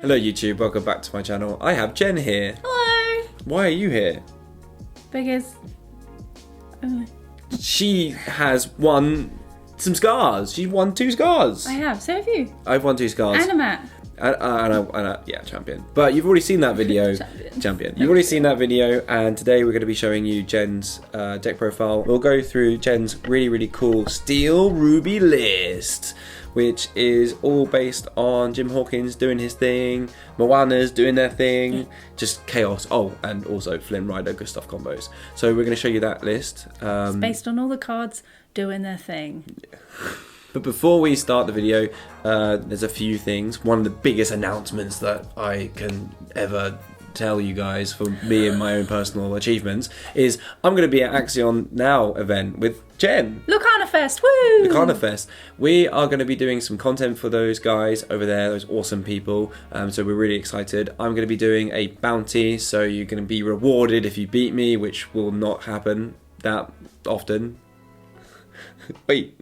Hello YouTube, welcome back to my channel. I have Jen here. Hello! Why are you here? Because... She has won some scars. She won 2 scars. I have, so have you. I've won 2 scars. And a mat. Yeah, champion. But you've already seen that video. Champion. You've already seen that video, and today we're going to be showing you Jen's deck profile. We'll go through Jen's really cool Steel Ruby list, which is all based on Jim Hawkins doing his thing, Moana's doing their thing, just chaos. Oh, and also Flynn Rider Gustav combos. So we're going to show you that list. It's based on all the cards doing their thing. But before we start the video, there's a few things. One of the biggest announcements that I can ever tell you guys for me and my own personal achievements is I'm going to be at AxionNow event with Jen. LorcanaFest, woo! LorcanaFest. We are going to be doing some content for those guys over there, those awesome people. So we're really excited. I'm going to be doing a bounty, so you're going to be rewarded if you beat me, which will not happen that often. Wait.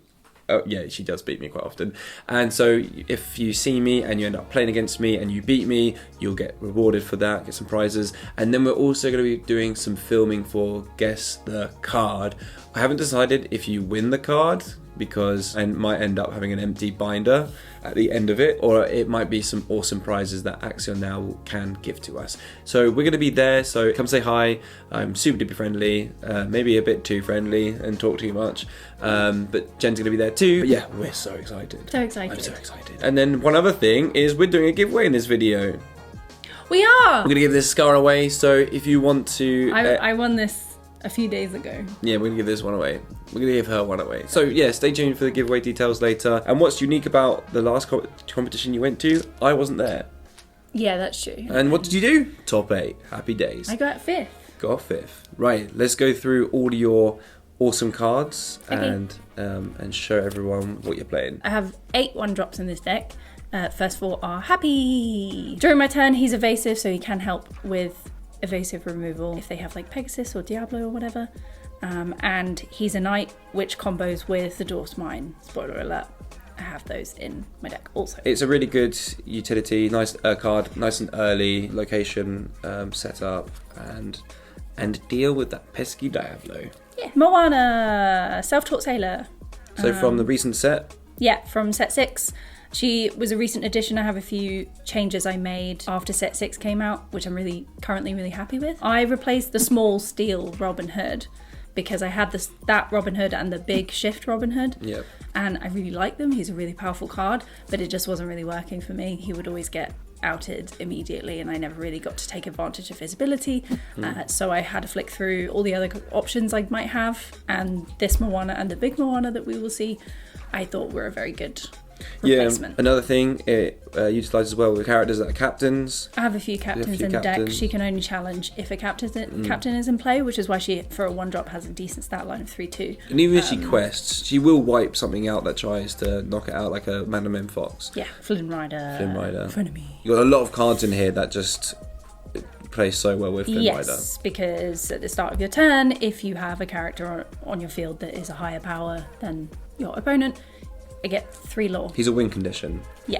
Oh yeah, she does beat me quite often. And so if you see me and you end up playing against me and you beat me, you'll get rewarded for that, get some prizes. And then we're also going to be doing some filming for Guess the Card. I haven't decided if you win the card, because I might end up having an empty binder at the end of it, or it might be some awesome prizes that AxionNow can give to us. So we're going to be there, so come say hi. I'm super duper friendly, maybe a bit too friendly and talk too much, but Jen's going to be there too. But yeah, we're so excited. So excited. I'm so excited. And then one other thing is we're doing a giveaway in this video. We are! We're going to give this scar away, so if you want to... I won this a few days ago. Yeah, we're going to give this one away. We're going to give her one away. So yeah, stay tuned for the giveaway details later. And what's unique about the last competition you went to, I wasn't there. Yeah, that's true. And what did you do? Top 8. Happy days. I got 5th. Got 5th. Right, let's go through all your awesome cards. Okay. And show everyone what you're playing. I have 8 1-drops in this deck. First 4 are Happy. During my turn, he's evasive, so he can help with evasive removal if they have like Pegasus or Diablo or whatever. And he's a knight, which combos with the Dwarf's Mine. Spoiler alert, I have those in my deck also. It's a really good utility, nice card, nice and early location setup, and deal with that pesky Diablo. Yeah, Moana, self-taught sailor. So from the recent set? Yeah, from set 6. She was a recent addition. I have a few changes I made after set 6 came out, which I'm currently really happy with. I replaced the small steel Robin Hood because I had that Robin Hood and the big shift Robin Hood. Yep. And I really like them. He's a really powerful card, but it just wasn't really working for me. He would always get outed immediately and I never really got to take advantage of his ability. So I had to flick through all the other options I might have, and this Moana and the big Moana that we will see, I thought were a very good replacement. Yeah, another thing, it utilises well with characters that are captains. I have a few captains in the deck. She can only challenge if a captain is in play, which is why she, for a 1-drop, has a decent stat line of 3/2. And even if she quests, she will wipe something out that tries to knock it out, like a Madam M Fox. Yeah, Flynn Rider. Frenemy. You've got a lot of cards in here that just play so well with Flynn Rider. Yes, because at the start of your turn, if you have a character on your field that is a higher power than your opponent, I get 3 lore. He's a win condition. Yeah.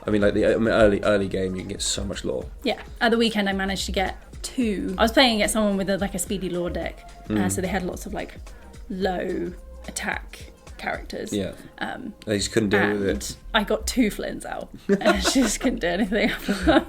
I mean, like the early game, you can get so much lore. Yeah. At the weekend, I managed to get 2. I was playing against someone with a speedy lore deck, so they had lots of low attack characters. Yeah. They just couldn't deal with it. I got 2 Flynns out, and I just couldn't do anything.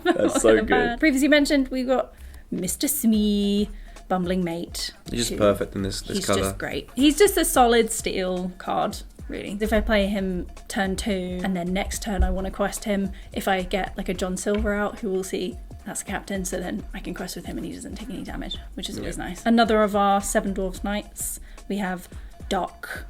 That's so good. Previously mentioned, we got Mr. Smee, Bumbling Mate. He's just perfect in this cover. He's just great. He's just a solid steel card. Really. If I play him turn 2 and then next turn I want to quest him, if I get like a John Silver out, who will see that's a captain, so then I can quest with him and he doesn't take any damage, which is always nice. Another of our 7 Dwarfs Knights, we have Doc.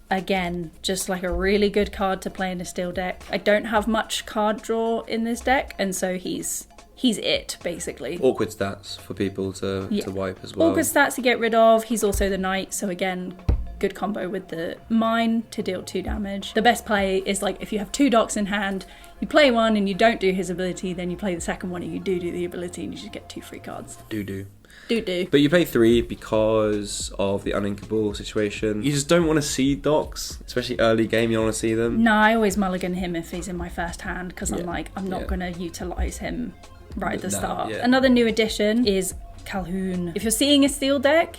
Again, just like a really good card to play in a steel deck. I don't have much card draw in this deck, and so he's it, basically. Awkward stats for people to wipe as well. Awkward stats to get rid of. He's also the knight, so again, good combo with the mine to deal 2 damage. The best play is like if you have 2 docks in hand, you play one and you don't do his ability, then you play the second one and you do the ability and you just get 2 free cards. Do. But you play 3 because of the uninkable situation. You just don't want to see docks, especially early game. You don't want to see them. No, I always mulligan him if he's in my first hand because I'm like, I'm not going to utilise him right at the start. Yeah. Another new addition is Calhoun. If you're seeing a steel deck,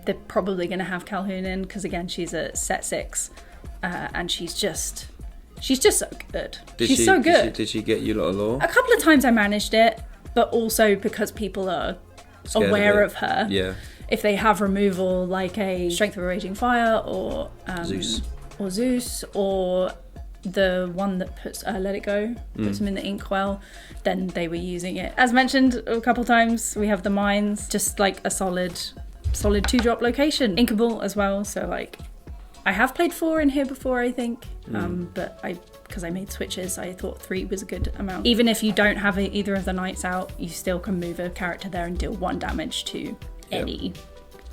they're probably going to have Calhoun in because again, she's a set 6 and she's just so good. She's so good. Did she get you a lot of lore? A couple of times I managed it, but also because people are aware of her. Yeah. If they have removal like a Strength of a Raging Fire or Zeus or the one that puts Let It Go, puts them in the Inkwell, then they were using it. As mentioned a couple times, we have the mines, just like a solid 2-drop location. Inkable as well, so like I have played 4 in here before, I think, but because I made switches, I thought 3 was a good amount. Even if you don't have either of the knights out, you still can move a character there and deal 1 damage to any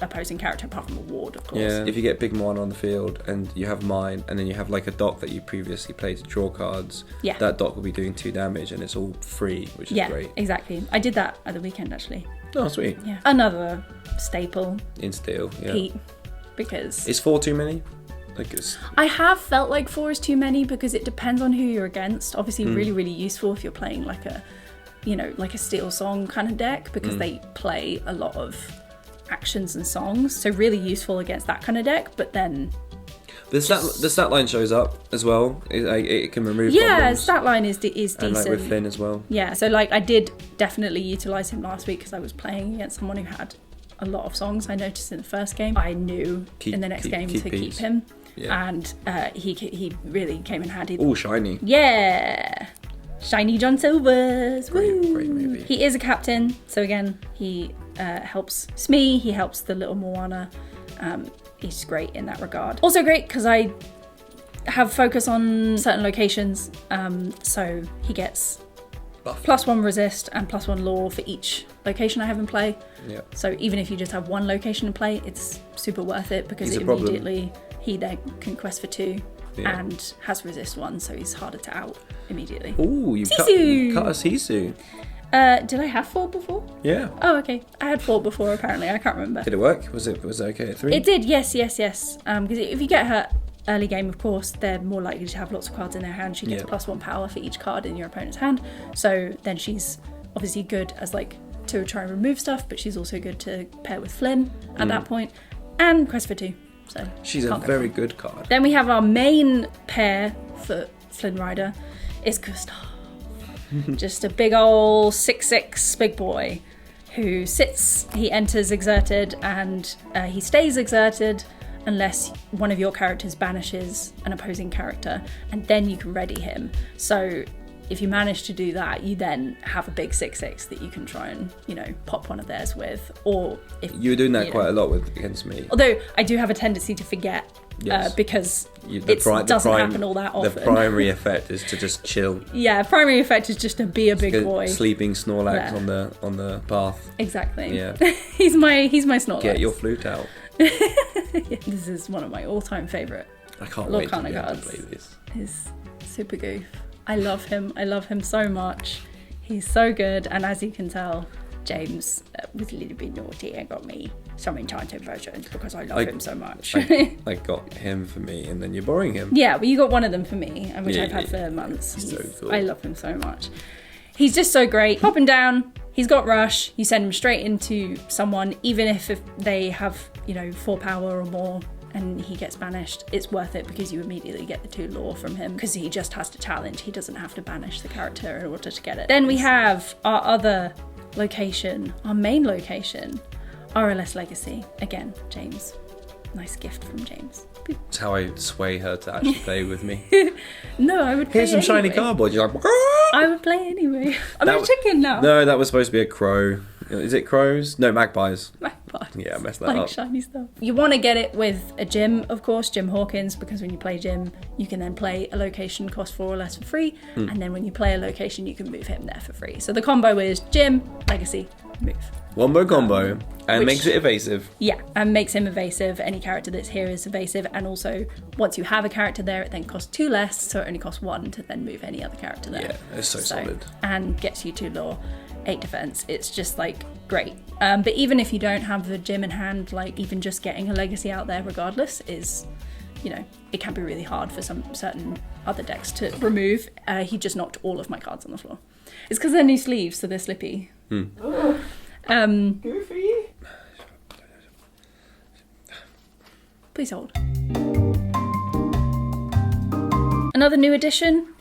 opposing character apart from a ward, of course. Yeah, if you get big one on the field and you have mine and then you have like a dock that you previously played to draw cards, that dock will be doing 2 damage and it's all free, which is great. Yeah, exactly. I did that at the weekend actually. Oh, sweet. Yeah. Another staple. In steel, Pete, because... Is 4 too many? I have felt like 4 is too many because it depends on who you're against. Obviously really, really useful if you're playing like a, like a Steel Song kind of deck because they play a lot of actions and songs. So really useful against that kind of deck, but then... The stat line shows up as well. It can remove problems. Yeah, stat line is decent. And like with Finn as well. Yeah, so like I did definitely utilise him last week because I was playing against someone who had a lot of songs. I noticed in the first game. I knew in the next game to keep him. Yeah. And he really came in handy. Oh, shiny. Yeah. Shiny John Silvers. Great movie. He is a captain. So again, he helps Smee. He helps the little Moana. He's great in that regard. Also great because I have focus on certain locations. So he gets buff. +1 resist and +1 lore for each location I have in play. Yeah. So even if you just have 1 location in play, it's super worth it because he then can quest for 2 and has resist 1, so he's harder to out immediately. Ooh, you cut a Sisu. Did I have 4 before? Yeah. Oh, okay. I had 4 before apparently. I can't remember. Did it work? Was it okay at 3? It did. Yes. Because if you get her early game, of course, they're more likely to have lots of cards in their hand. She gets +1 power for each card in your opponent's hand. So then she's obviously good as like to try and remove stuff, but she's also good to pair with Flynn at that point and quest for 2. So she's a very good card. Then we have our main pair for Flynn Rider is Gustav. Just a big old 6'6" big boy who sits, he enters exerted and he stays exerted unless one of your characters banishes an opposing character and then you can ready him. So if you manage to do that, you then have a big 6'6" that you can try and, pop one of theirs with. Or if you were doing that quite a lot against me. Although I do have a tendency to forget because it doesn't happen all that often. The primary effect is to just chill. Yeah, primary effect is just to be a big boy. Sleeping Snorlax on the path. Exactly. Yeah. he's my Snorlax. Get your flute out. This is one of my all-time favourite Lorcana cards. Play this. He's super goof. I love him. I love him so much. He's so good. And as you can tell, James was a little bit naughty and got me some enchanted versions because I love him so much. I got him for me and then you're borrowing him. Yeah, well, you got one of them for me, which I've had for months. He's so cool. I love him so much. He's just so great. Pop him down. He's got rush. You send him straight into someone, even if they have, 4 power or more. And he gets banished, it's worth it because you immediately get the 2 lore from him because he just has to challenge. He doesn't have to banish the character in order to get it. Then we have our other location, our main location, RLS Legacy. Again, James. Nice gift from James. That's how I sway her to actually play with me. No, I would play Here's some shiny cardboard. You're like, I would play anyway. I'm a chicken now. No, that was supposed to be a crow. Is it crows? No, magpies. fun. Yeah, I messed that Like up. shiny stuff. You want to get it with a Jim, of course, Jim Hawkins, because when you play Jim, you can then play a location cost 4 or less for free, and then when you play a location, you can move him there for free. So the combo is Jim, Legacy, move. Wombo combo, and which- makes it evasive. Yeah, and makes him evasive. Any character that's here is evasive, and also once you have a character there, it then costs 2 less, so it only costs 1 to then move any other character there. Yeah, it's so solid. And gets you 2 lore, 8 defense. It's just like great. But even if you don't have the Jim in hand, like even just getting a legacy out there regardless is, you know, it can be really hard for some certain other decks to remove. He just knocked all of my cards on the floor. It's because they're new sleeves, so they're slippy. Goofy. Please hold. Another new addition,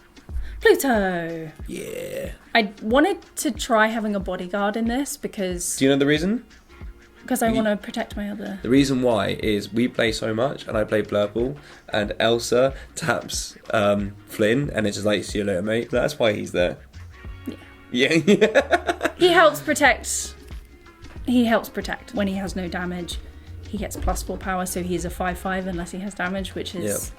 Pluto. Yeah. I wanted to try having a bodyguard in this because Do you know the reason? I want to protect my other. The reason why is we play so much, and I play Blurple, and Elsa taps Flynn, and it's just like, see you later, mate. That's why he's there. Yeah. He helps protect. When he has no damage. He gets +4 power, so he's a 5/5 unless he has damage, which is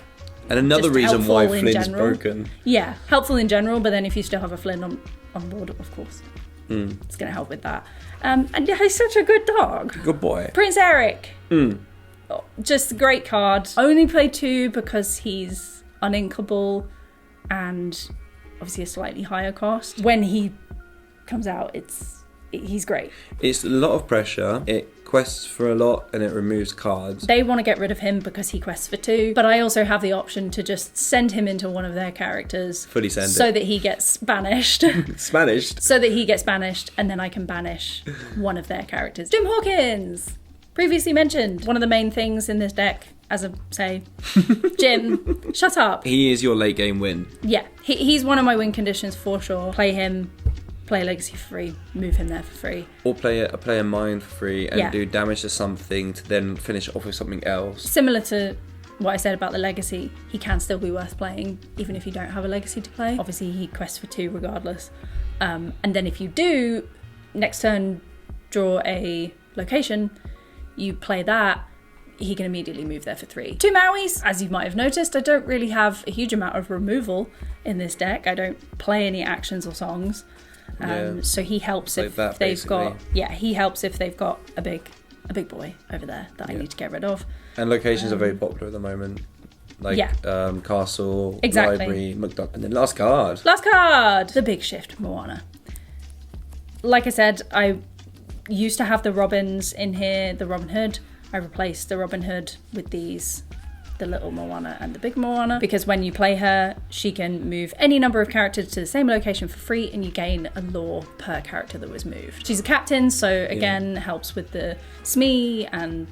And another just reason why helpful in Flynn's general. broken. Yeah, helpful in general, but then if you still have a Flynn on board, of course, it's going to help with that. And yeah, he's such a good dog. Good boy. Prince Eric. Oh, just a great card. Only play 2 because he's uninkable and obviously a slightly higher cost. When he comes out, he's great. It's a lot of pressure. It quests for a lot, and it removes cards. They want to get rid of him because he quests for 2, but I also have the option to just send him into one of their characters. Fully send so it. that he gets banished. Spanish. So that he gets banished, and then I can banish one of their characters. Jim Hawkins! Previously mentioned. One of the main things in this deck, as I say, Jim, shut up. He is your late game win. Yeah, he's one of my win conditions for sure. Play him, play Legacy for free, move him there for free. Or play a mine for free and Yeah. do damage to something to then finish off with something else. Similar to what I said about the Legacy, he can still be worth playing even if you don't have a Legacy to play. Obviously he quests for 2 regardless. And then if you do, next turn draw a location, you play that, he can immediately move there for 3. 2 Mauis, as you might have noticed, I don't really have a huge amount of removal in this deck. I don't play any actions or songs. So he helps like if that, they've basically. he helps if they've got a big boy over there that I need to get rid of. And locations are very popular at the moment. Like Castle, Exactly. Library, McDonald. And then last card. Last card! The Big Shift, Moana. Like I said, I used to have the Robins in here, the Robin Hood. I replaced the Robin Hood with these, the little Moana and the big Moana, because when you play her, she can move any number of characters to the same location for free, and you gain a lore per character that was moved. She's a captain, so again, helps with the SME and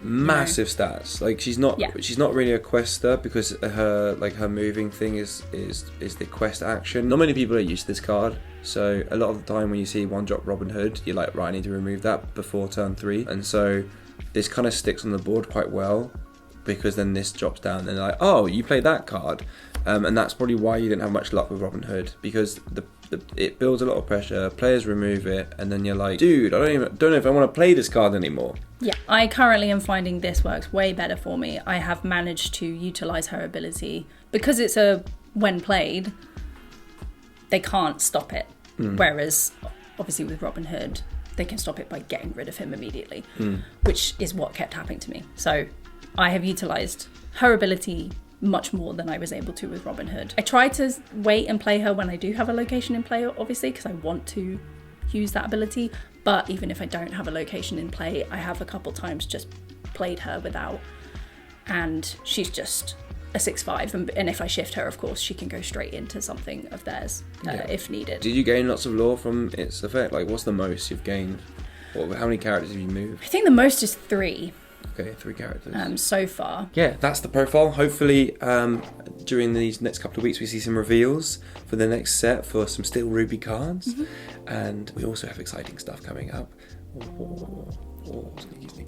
Massive stats. Like she's not really a quester because her moving thing is the quest action. Not many people are used to this card, so a lot of the time when you see 1-drop Robin Hood, you're like, right, I need to remove that before turn 3, and so this kind of sticks on the board quite well because then this drops down and they're like, oh, you play that card, and that's probably why you didn't have much luck with Robin Hood, because it builds a lot of pressure. Players remove it, and then you're like, dude, I don't know if I want to play this card anymore. Yeah, I currently am finding this works way better for me. I have managed to utilize her ability because it's when played, they can't stop it. Whereas, obviously, with Robin Hood, they can stop it by getting rid of him immediately, which is what kept happening to me. So, I have utilized her ability much more than I was able to with Robin Hood. I try to wait and play her when I do have a location in play, obviously, because I want to use that ability. But even if I don't have a location in play, I have a couple times just played her without, and she's just a 6/5, and if I shift her, of course, she can go straight into something of theirs if needed. Did you gain lots of lore from its effect? Like, what's the most you've gained? Or how many characters have you moved? I think the most is 3 Okay, 3 characters. so far. Yeah, that's the profile. Hopefully, during these next couple of weeks, we see some reveals for the next set for some Steel Ruby cards. And we also have exciting stuff coming up.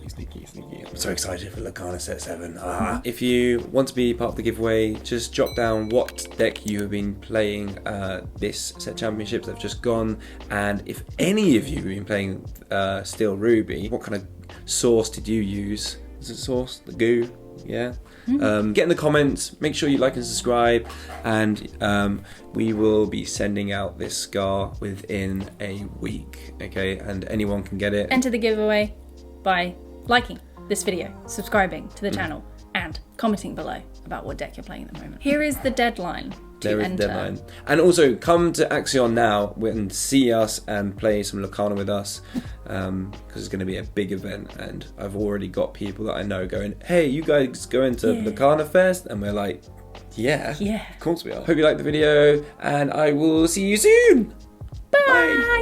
Sneaky. I'm so excited for Lorcana Set 7. If you want to be part of the giveaway, just drop down what deck you have been playing this set championships that have just gone. And if any of you have been playing Steel Ruby, what kind of sauce did you use? Is it sauce? The goo? Yeah. Get in the comments, make sure you like and subscribe, and we will be sending out this scar within a week, okay? And anyone can get it. Enter the giveaway by liking this video, subscribing to the channel, and commenting below about what deck you're playing at the moment. Here is the deadline to There is enter. a deadline. And also, come to Axion now and see us and play some Lorcana with us, because it's going to be a big event. And I've already got people that I know going, hey, you guys going to LorcanaFest? And we're like, yeah, Yeah. of course we are. Hope you liked the video, and I will see you soon. Bye.